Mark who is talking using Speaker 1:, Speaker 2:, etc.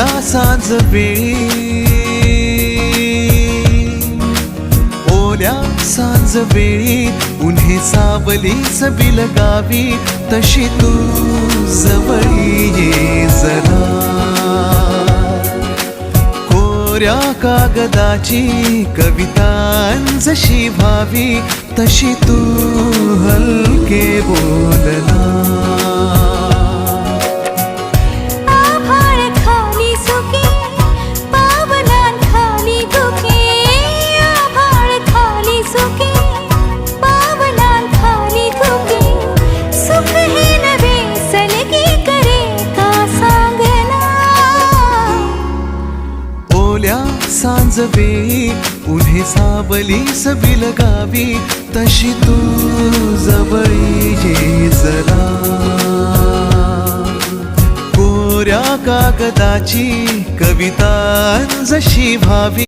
Speaker 1: कोऱ्या सांज वेळी, ओल्या सांज वेळी उन्हे सावली सबिल गावी, तशी तू जवळी ये जरा. कोऱ्या कागदाची कविता जशी व्हावी, तशी तू हलके बोलना. सांज वेळी उन्हे सावली सबिल गावी, तशी तू जवळी ये जरा. कोऱ्या कागदाची कविता जशी व्हावी.